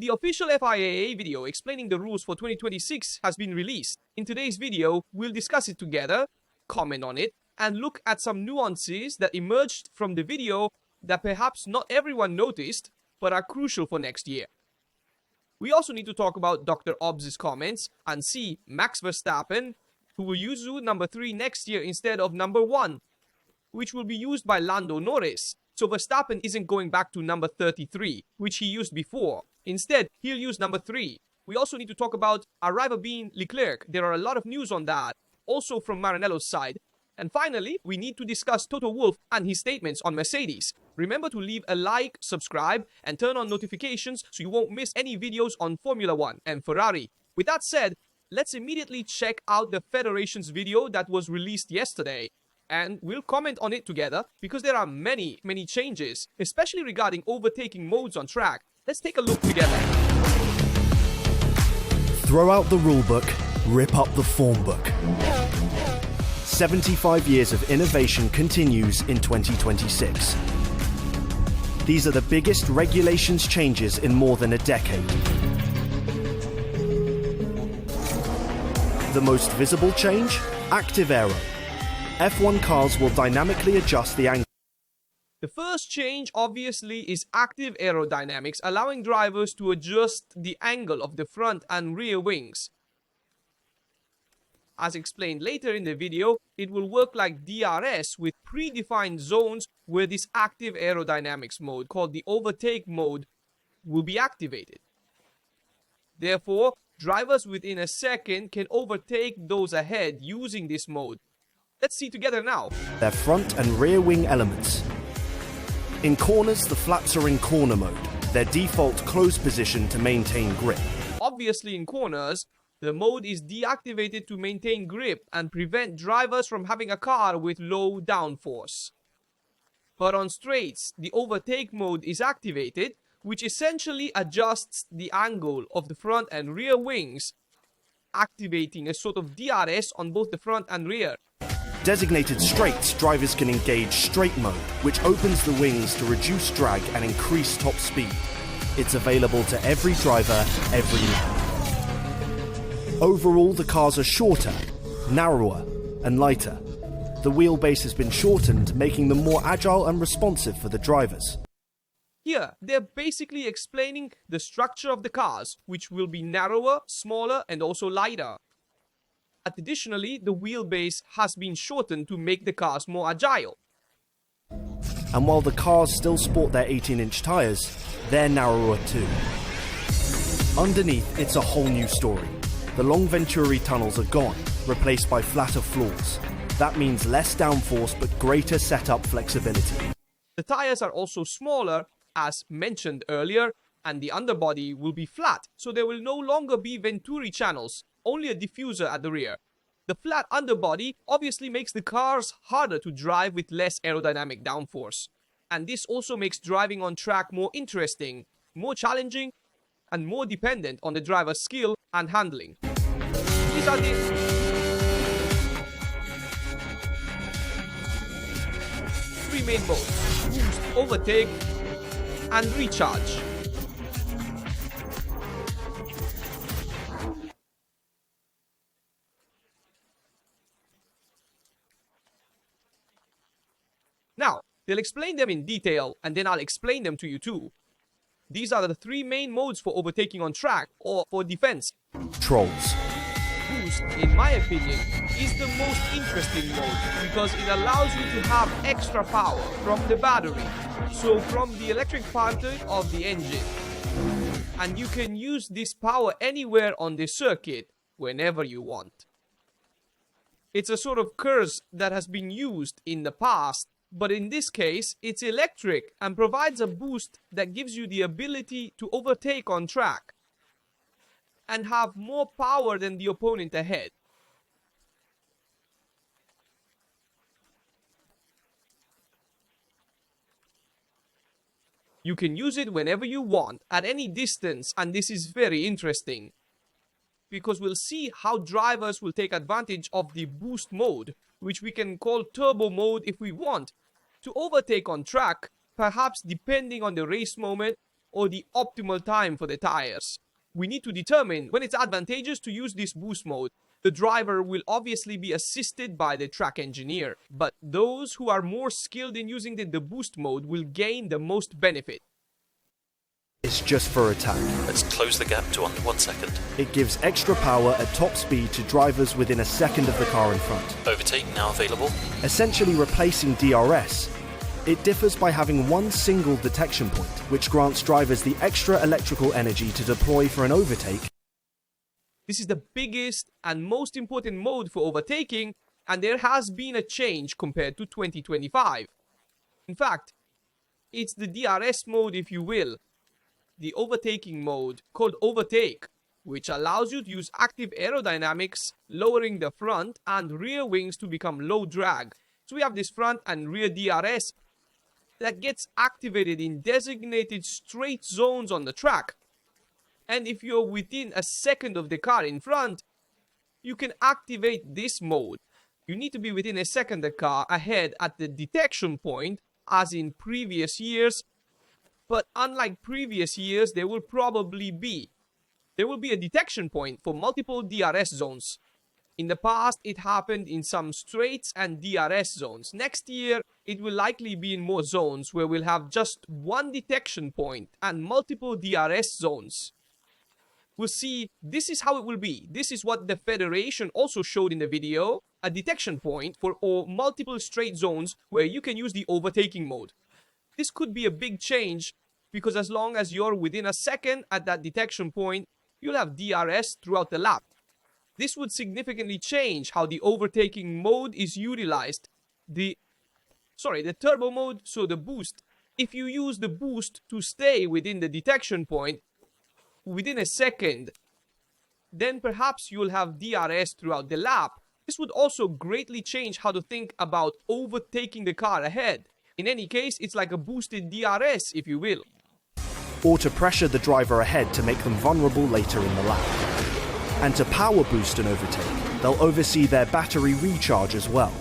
The official FIA video explaining the rules for 2026 has been released. In today's video, we'll discuss it together, comment on it, and look at some nuances that emerged from the video that perhaps not everyone noticed, but are crucial for next year. We also need to talk about Dr. Obbs' comments and see Max Verstappen, who will use number 3 next year instead of number 1, which will be used by Lando Norris. So Verstappen isn't going back to number 33, which he used before. Instead, he'll use number 3. We also need to talk about our rival being Leclerc. There are a lot of news on that, also from Maranello's side. And finally, we need to discuss Toto Wolff and his statements on Mercedes. Remember to leave a like, subscribe, and turn on notifications so you won't miss any videos on Formula 1 and Ferrari. With that said, let's immediately check out the Federation's video that was released yesterday. And we'll comment on it together because there are many changes, especially regarding overtaking modes on track. Let's take a look together. Throw out the rulebook, rip up the form book. 75 years of innovation continues in 2026. These are the biggest regulations changes in more than a decade. The most visible change? Active Aero. F1 cars will dynamically adjust the angle. The first change obviously is active aerodynamics, allowing drivers to adjust the angle of the front and rear wings. As explained later in the video, it will work like DRS with predefined zones where this active aerodynamics mode, called the overtake mode, will be activated. Therefore, drivers within a second can overtake those ahead using this mode. Let's see together now. Their front and rear wing elements. In corners, the flaps are in corner mode, their default closed position to maintain grip. Obviously in corners, the mode is deactivated to maintain grip and prevent drivers from having a car with low downforce. But on straights, the overtake mode is activated, which essentially adjusts the angle of the front and rear wings, activating a sort of DRS on both the front and rear. Designated straights, drivers can engage straight mode, which opens the wings to reduce drag and increase top speed. It's available to every driver, every lap. Overall, the cars are shorter, narrower, and lighter. The wheelbase has been shortened, making them more agile and responsive for the drivers. Here, they're basically explaining the structure of the cars, which will be narrower, smaller, and also lighter. Additionally, the wheelbase has been shortened to make the cars more agile. And while the cars still sport their 18-inch tyres, they're narrower too. Underneath, it's a whole new story. The long Venturi tunnels are gone, replaced by flatter floors. That means less downforce but greater setup flexibility. The tires are also smaller, as mentioned earlier, and the underbody will be flat, so there will no longer be Venturi channels, only a diffuser at the rear. The flat underbody obviously makes the cars harder to drive with less aerodynamic downforce. And this also makes driving on track more interesting, more challenging, and more dependent on the driver's skill and handling. These are the three main modes: boost, overtake, and recharge. Now, they'll explain them in detail, and then I'll explain them to you too. These are the three main modes for overtaking on track, or for defense. Trolls. Boost, in my opinion, is the most interesting mode because it allows you to have extra power from the battery, so from the electric part of the engine. And you can use this power anywhere on the circuit, whenever you want. It's a sort of curse that has been used in the past, but in this case, it's electric and provides a boost that gives you the ability to overtake on track and have more power than the opponent ahead. You can use it whenever you want, at any distance, and this is very interesting, because we'll see how drivers will take advantage of the boost mode, which we can call turbo mode if we want, to overtake on track, perhaps depending on the race moment or the optimal time for the tires. We need to determine when it's advantageous to use this boost mode. The driver will obviously be assisted by the track engineer, but those who are more skilled in using the boost mode will gain the most benefit. It's just for attack. Let's close the gap to under 1 second. It gives extra power at top speed to drivers within a second of the car in front. Overtaking now available. Essentially replacing DRS. It differs by having one single detection point, which grants drivers the extra electrical energy to deploy for an overtake. This is the biggest and most important mode for overtaking, and there has been a change compared to 2025. In fact, it's the DRS mode, if you will. The overtaking mode, called Overtake, which allows you to use active aerodynamics, lowering the front and rear wings to become low drag. So we have this front and rear DRS that gets activated in designated straight zones on the track. And if you're within a second of the car in front, you can activate this mode. You need to be within a second of the car ahead at the detection point, as in previous years. But unlike previous years, there will be a detection point for multiple DRS zones. In the past, it happened in some straights and DRS zones. Next year, it will likely be in more zones where we'll have just one detection point and multiple DRS zones. We'll see, this is how it will be. This is what the Federation also showed in the video, a detection point for all multiple straight zones where you can use the overtaking mode. This could be a big change because as long as you're within a second at that detection point, you'll have DRS throughout the lap. This would significantly change how the overtaking mode is utilized. The turbo mode, so the boost. If you use the boost to stay within the detection point within a second, then perhaps you'll have DRS throughout the lap. This would also greatly change how to think about overtaking the car ahead. In any case, it's like a boosted DRS, if you will. Or to pressure the driver ahead to make them vulnerable later in the lap. And to power boost an overtake, they'll oversee their battery recharge as well.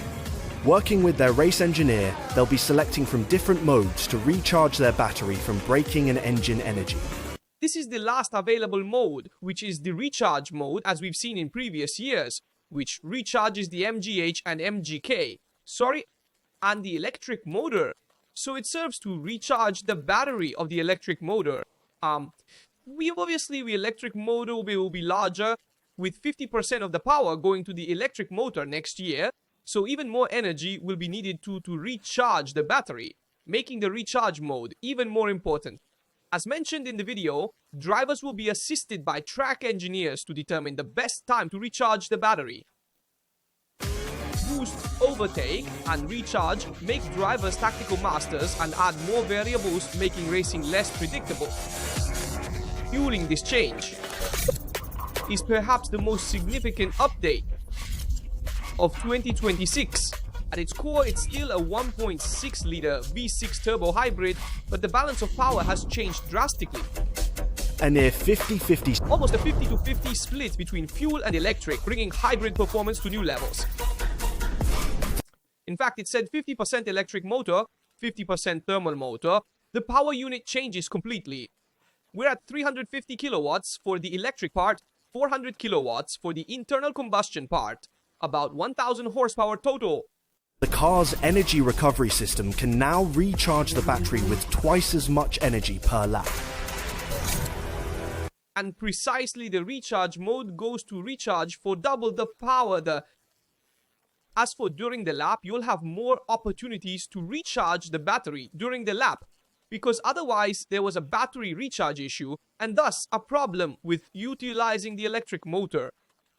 Working with their race engineer, they'll be selecting from different modes to recharge their battery from braking and engine energy. This is the last available mode, which is the recharge mode, as we've seen in previous years, which recharges the MGH and MGK. And the electric motor. So it serves to recharge the battery of the electric motor. The electric motor will be larger, with 50% of the power going to the electric motor next year. So even more energy will be needed to recharge the battery, making the recharge mode even more important. As mentioned in the video, drivers will be assisted by track engineers to determine the best time to recharge the battery. Boost, overtake, and recharge make drivers tactical masters and add more variables, making racing less predictable. Fueling this change is perhaps the most significant update of 2026. At its core, it's still a 1.6-liter V6 turbo hybrid, but the balance of power has changed drastically. A near 50-50, almost a 50-50 split between fuel and electric, bringing hybrid performance to new levels. In fact, it said 50% electric motor, 50% thermal motor. The power unit changes completely. We're at 350 kilowatts for the electric part, 400 kilowatts for the internal combustion part, about 1000 horsepower total. The car's energy recovery system can now recharge the battery with twice as much energy per lap. And precisely the recharge mode goes to recharge for double the power. As for during the lap, you'll have more opportunities to recharge the battery during the lap, because otherwise there was a battery recharge issue and thus a problem with utilizing the electric motor.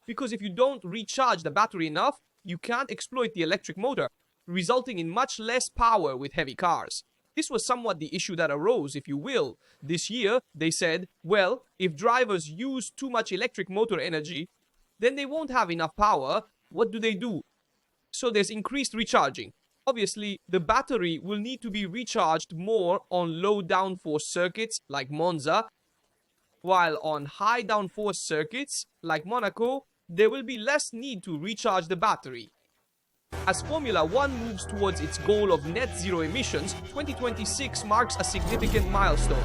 Because if you don't recharge the battery enough, you can't exploit the electric motor, resulting in much less power with heavy cars. This was somewhat the issue that arose, if you will. This year, they said, well, if drivers use too much electric motor energy, then they won't have enough power. What do? So there's increased recharging. Obviously, the battery will need to be recharged more on low downforce circuits like Monza, while on high downforce circuits like Monaco, there will be less need to recharge the battery. As Formula 1 moves towards its goal of net zero emissions, 2026 marks a significant milestone.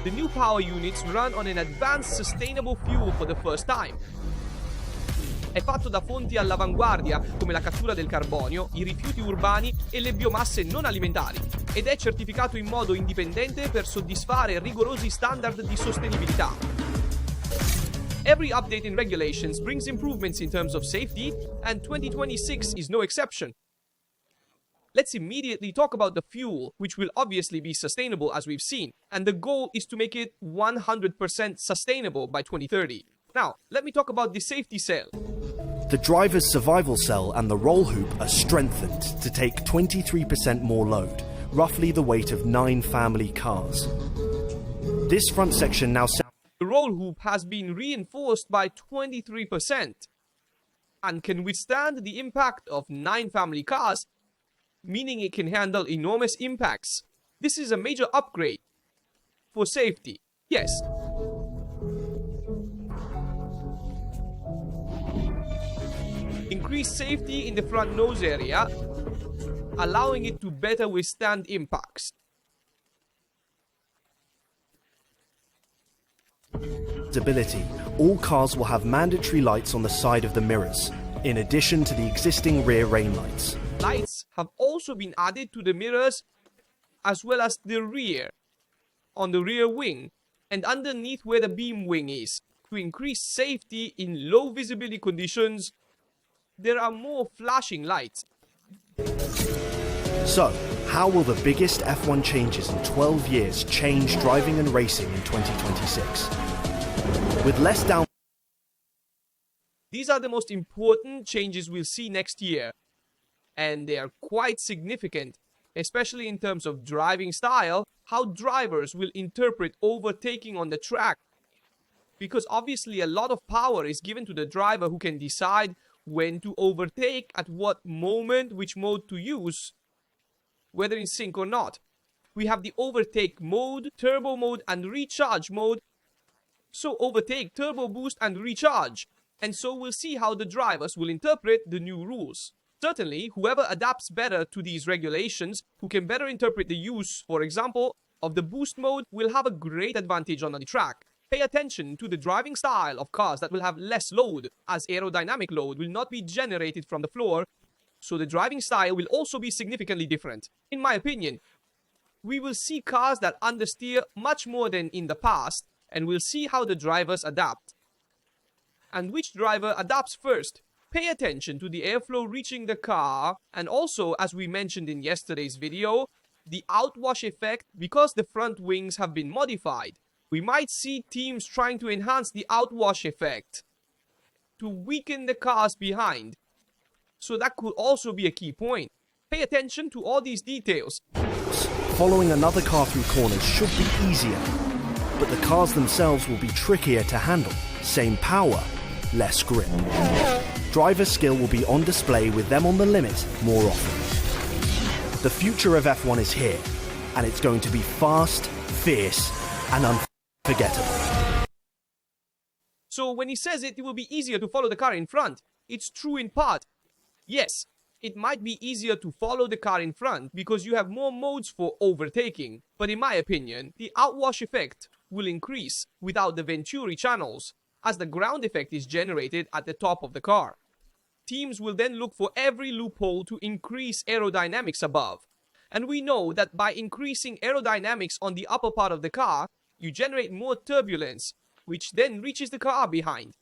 The new power units run on an advanced sustainable fuel for the first time. È fatto da fonti all'avanguardia come la cattura del carbonio, i rifiuti urbani e le biomasse non alimentari ed è certificato in modo indipendente per soddisfare rigorosi standard di sostenibilità. Every update in regulations brings improvements in terms of safety, and 2026 is no exception. Let's immediately talk about the fuel, which will obviously be sustainable as we've seen, and the goal is to make it 100% sustainable by 2030. Now, let me talk about the safety cell. The driver's survival cell and the roll hoop are strengthened to take 23% more load, roughly the weight of 9 family cars. This front section now... The roll hoop has been reinforced by 23% and can withstand the impact of 9 family cars, meaning it can handle enormous impacts. This is a major upgrade for safety. Yes. Increased safety in the front nose area, allowing it to better withstand impacts. Visibility. All cars will have mandatory lights on the side of the mirrors, in addition to the existing rear rain lights. Lights have also been added to the mirrors as well as the rear, on the rear wing and underneath where the beam wing is. To increase safety in low visibility conditions, there are more flashing lights. So, how will the biggest F1 changes in 12 years change driving and racing in 2026? With less down... These are the most important changes we'll see next year, and they are quite significant, especially in terms of driving style, how drivers will interpret overtaking on the track. Because obviously a lot of power is given to the driver who can decide when to overtake, at what moment, which mode to use, whether in sync or not. We have the overtake mode, turbo mode and recharge mode. So overtake, turbo boost and recharge. And so we'll see how the drivers will interpret the new rules. Certainly, whoever adapts better to these regulations, who can better interpret the use, for example, of the boost mode, will have a great advantage on the track. Pay attention to the driving style of cars that will have less load, as aerodynamic load will not be generated from the floor, so the driving style will also be significantly different. In my opinion, we will see cars that understeer much more than in the past, and we'll see how the drivers adapt. And which driver adapts first? Pay attention to the airflow reaching the car, and also, as we mentioned in yesterday's video, the outwash effect. Because the front wings have been modified, we might see teams trying to enhance the outwash effect to weaken the cars behind. So that could also be a key point. Pay attention to all these details. Following another car through corners should be easier, but the cars themselves will be trickier to handle. Same power, less grip. Driver skill will be on display with them on the limit more often. The future of F1 is here, and it's going to be fast, fierce, and unforgettable. So when he says it will be easier to follow the car in front, it's true in part. Yes, it might be easier to follow the car in front because you have more modes for overtaking. But in my opinion, the outwash effect will increase without the Venturi channels, as the ground effect is generated at the top of the car. Teams will then look for every loophole to increase aerodynamics above. And we know that by increasing aerodynamics on the upper part of the car, you generate more turbulence, which then reaches the car behind.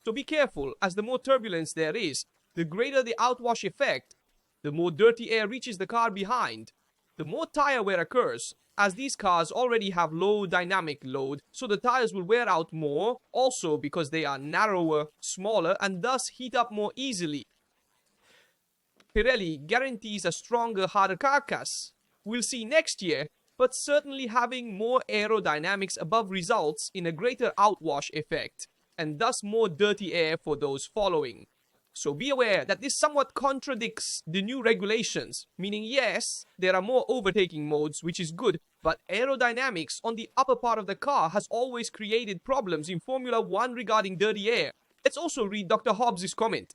So be careful, as the more turbulence there is, the greater the outwash effect, the more dirty air reaches the car behind, the more tire wear occurs, as these cars already have low dynamic load, so the tires will wear out more, also because they are narrower, smaller, and thus heat up more easily. Pirelli guarantees a stronger, harder carcass. We'll see next year, but certainly having more aerodynamics above results in a greater outwash effect, and thus more dirty air for those following. So be aware that this somewhat contradicts the new regulations, meaning yes, there are more overtaking modes, which is good, but aerodynamics on the upper part of the car has always created problems in Formula 1 regarding dirty air. Let's also read Dr. Hobbs' comment,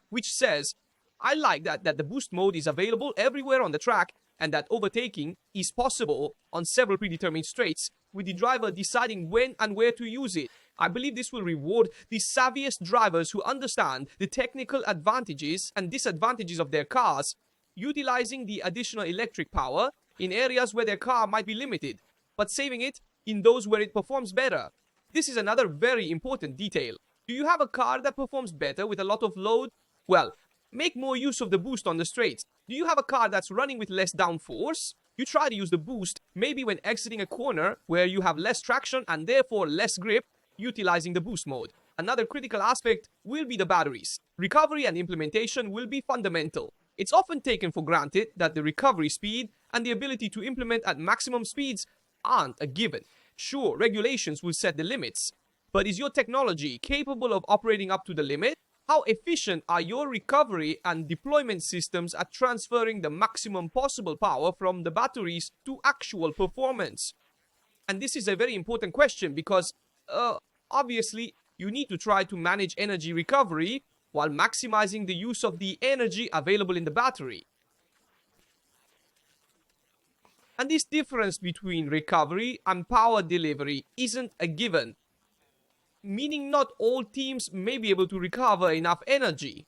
which says, I like that the boost mode is available everywhere on the track, and that overtaking is possible on several predetermined straights, with the driver deciding when and where to use it. I believe this will reward the savviest drivers who understand the technical advantages and disadvantages of their cars, utilizing the additional electric power in areas where their car might be limited, but saving it in those where it performs better. This is another very important detail. Do you have a car that performs better with a lot of load? Well, make more use of the boost on the straights. Do you have a car that's running with less downforce? You try to use the boost maybe when exiting a corner where you have less traction and therefore less grip, utilizing the boost mode. Another critical aspect will be the batteries. Recovery and implementation will be fundamental. It's often taken for granted that the recovery speed and the ability to implement at maximum speeds aren't a given. Sure, regulations will set the limits, but is your technology capable of operating up to the limit? How efficient are your recovery and deployment systems at transferring the maximum possible power from the batteries to actual performance? And this is a very important question because obviously you need to try to manage energy recovery while maximizing the use of the energy available in the battery. And this difference between recovery and power delivery isn't a given, meaning not all teams may be able to recover enough energy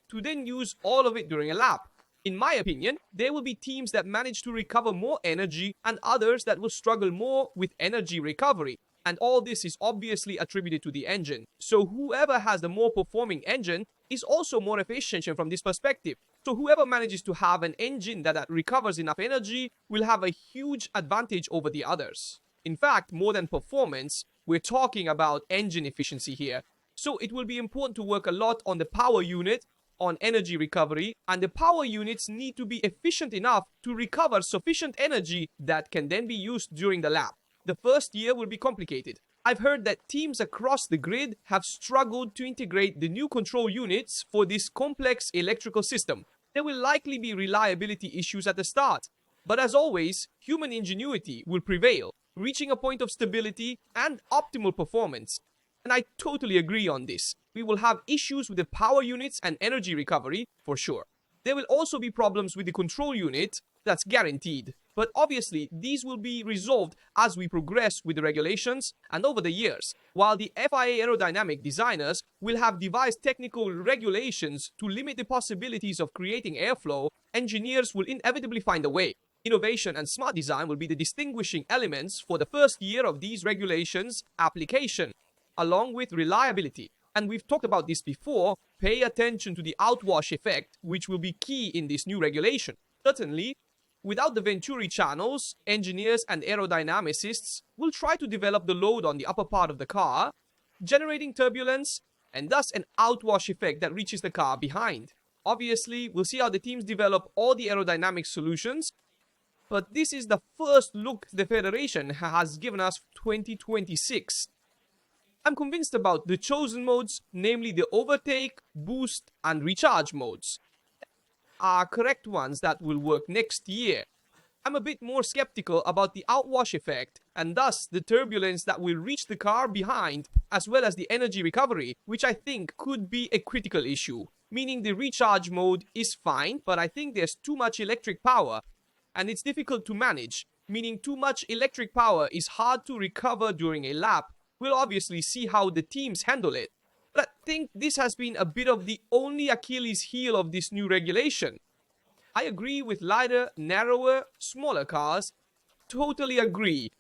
to then use all of it during a lap. In my opinion, there will be teams that manage to recover more energy and others that will struggle more with energy recovery. And all this is obviously attributed to the engine. So whoever has the more performing engine is also more efficient from this perspective. So whoever manages to have an engine that recovers enough energy will have a huge advantage over the others. In fact, more than performance, we're talking about engine efficiency here. So it will be important to work a lot on the power unit, on energy recovery, and the power units need to be efficient enough to recover sufficient energy that can then be used during the lap. The first year will be complicated. I've heard that teams across the grid have struggled to integrate the new control units for this complex electrical system. There will likely be reliability issues at the start. But as always, human ingenuity will prevail, reaching a point of stability and optimal performance. And I totally agree on this. We will have issues with the power units and energy recovery, for sure. There will also be problems with the control unit, that's guaranteed. But obviously, these will be resolved as we progress with the regulations and over the years, while the FIA aerodynamic designers will have devised technical regulations to limit the possibilities of creating airflow. Engineers will inevitably find a way. Innovation and smart design will be the distinguishing elements for the first year of these regulations' application, along with reliability. And we've talked about this before. Pay attention to the outwash effect, which will be key in this new regulation. Certainly, without the Venturi channels, engineers and aerodynamicists will try to develop the load on the upper part of the car, generating turbulence and thus an outwash effect that reaches the car behind. Obviously, we'll see how the teams develop all the aerodynamic solutions, but this is the first look the Federation has given us 2026. I'm convinced about the chosen modes, namely the overtake, boost and recharge modes, are correct ones that will work next year. I'm a bit more skeptical about the outwash effect and thus the turbulence that will reach the car behind, as well as the energy recovery, which I think could be a critical issue. Meaning the recharge mode is fine, but I think there's too much electric power and it's difficult to manage. Meaning too much electric power is hard to recover during a lap. We'll obviously see how the teams handle it. But I think this has been a bit of the only Achilles heel of this new regulation. I agree with lighter, narrower, smaller cars. Totally agree.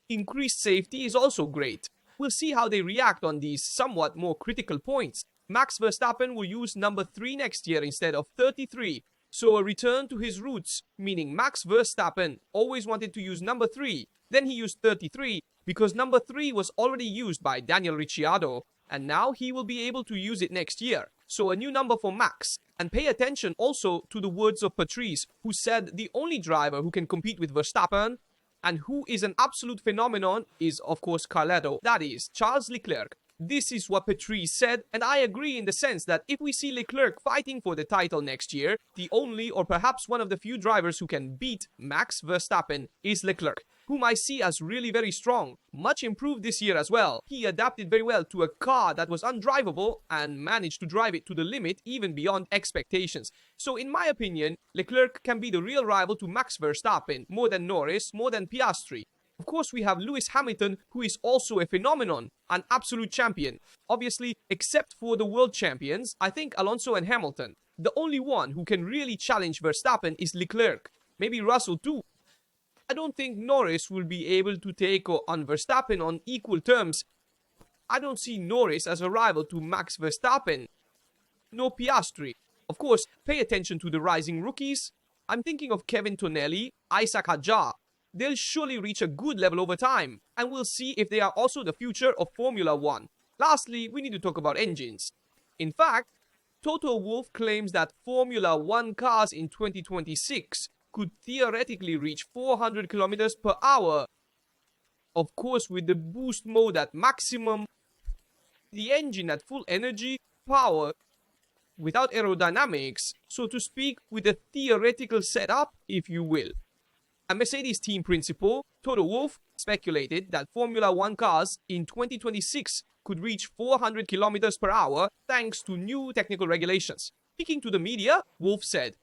Increased safety is also great. We'll see how they react on these somewhat more critical points. Max Verstappen will use number 3 next year instead of 33. So a return to his roots, meaning Max Verstappen always wanted to use number 3. Then he used 33 because number 3 was already used by Daniel Ricciardo. And now he will be able to use it next year. So a new number for Max. And pay attention also to the words of Patrice, who said the only driver who can compete with Verstappen and who is an absolute phenomenon is of course Carletto. That is Charles Leclerc. This is what Patrice said, and I agree in the sense that if we see Leclerc fighting for the title next year, the only or perhaps one of the few drivers who can beat Max Verstappen is Leclerc, whom I see as really very strong, much improved this year as well. He adapted very well to a car that was undrivable and managed to drive it to the limit even beyond expectations. So in my opinion, Leclerc can be the real rival to Max Verstappen, more than Norris, more than Piastri. Of course, we have Lewis Hamilton, who is also a phenomenon, an absolute champion. Obviously, except for the world champions, I think Alonso and Hamilton. The only one who can really challenge Verstappen is Leclerc. Maybe Russell too. I don't think Norris will be able to take on Verstappen on equal terms. I don't see Norris as a rival to Max Verstappen. No Piastri. Of course, pay attention to the rising rookies. I'm thinking of Kevin Tonelli, Isaac Hadjar. They'll surely reach a good level over time, and we'll see if they are also the future of Formula 1. Lastly, we need to talk about engines. In fact, Toto Wolff claims that Formula 1 cars in 2026 could theoretically reach 400 kilometers per hour. Of course, with the boost mode at maximum, the engine at full energy power, without aerodynamics, so to speak, with a theoretical setup, if you will. A Mercedes team principal, Toto Wolff, speculated that Formula 1 cars in 2026 could reach 400 kilometers per hour thanks to new technical regulations. Speaking to the media, Wolff said,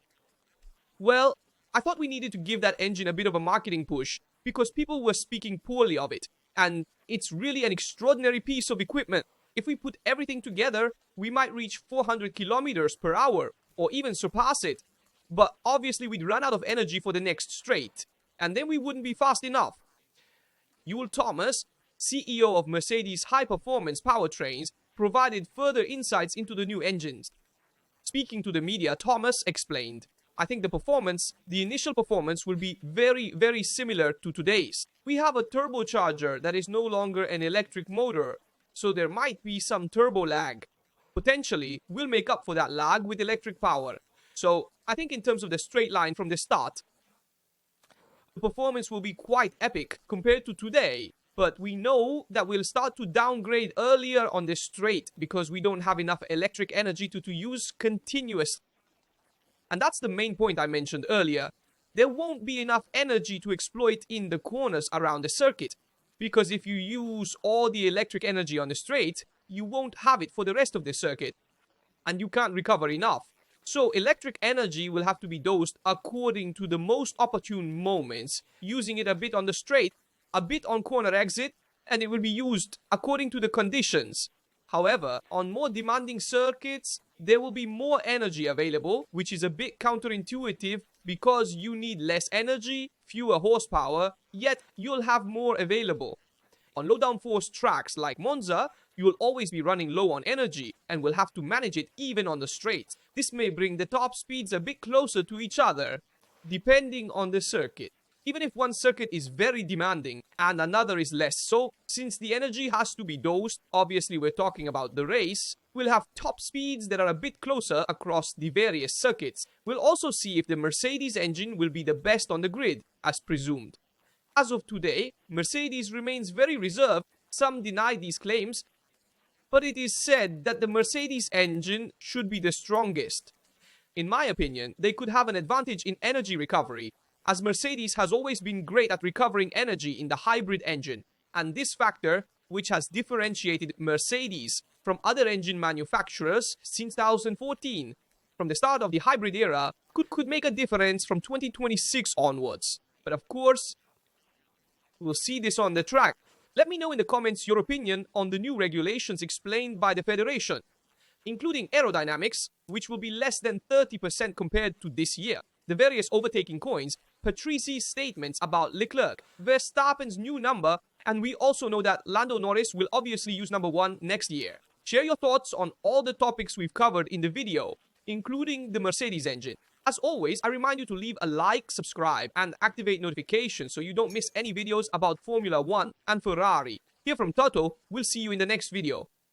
"Well, I thought we needed to give that engine a bit of a marketing push because people were speaking poorly of it, and it's really an extraordinary piece of equipment. If we put everything together, we might reach 400 kilometers per hour or even surpass it. But obviously we'd run out of energy for the next straight, and then we wouldn't be fast enough." Yul Thomas, CEO of Mercedes High Performance Powertrains, provided further insights into the new engines. Speaking to the media, Thomas explained, "I think the initial performance will be very similar to today's. We have a turbocharger that is no longer an electric motor, so there might be some turbo lag. Potentially, we'll make up for that lag with electric power. So, I think in terms of the straight line from the start, the performance will be quite epic compared to today. But we know that we'll start to downgrade earlier on the straight because we don't have enough electric energy to use continuously. And that's the main point I mentioned earlier. There won't be enough energy to exploit in the corners around the circuit. Because if you use all the electric energy on the straight, you won't have it for the rest of the circuit. And you can't recover enough. So electric energy will have to be dosed according to the most opportune moments, using it a bit on the straight, a bit on corner exit, and it will be used according to the conditions. However, on more demanding circuits, there will be more energy available, which is a bit counterintuitive because you need less energy, fewer horsepower, yet you'll have more available. On low downforce tracks like Monza, you will always be running low on energy and will have to manage it even on the straights. This may bring the top speeds a bit closer to each other, depending on the circuit. Even if one circuit is very demanding and another is less so, since the energy has to be dosed, obviously we're talking about the race, we'll have top speeds that are a bit closer across the various circuits. We'll also see if the Mercedes engine will be the best on the grid, as presumed. As of today, Mercedes remains very reserved. Some deny these claims, but it is said that the Mercedes engine should be the strongest. In my opinion, they could have an advantage in energy recovery, as Mercedes has always been great at recovering energy in the hybrid engine, and this factor, which has differentiated Mercedes from other engine manufacturers since 2014, from the start of the hybrid era, could make a difference from 2026 onwards. But of course, we'll see this on the track. Let me know in the comments your opinion on the new regulations explained by the Federation, including aerodynamics, which will be less than 30% compared to this year, the various overtaking coins, Patrici's statements about Leclerc, Verstappen's new number, and we also know that Lando Norris will obviously use number 1 next year. Share your thoughts on all the topics we've covered in the video, including the Mercedes engine. As always, I remind you to leave a like, subscribe, and activate notifications so you don't miss any videos about Formula 1 and Ferrari. Here from Toto, we'll see you in the next video.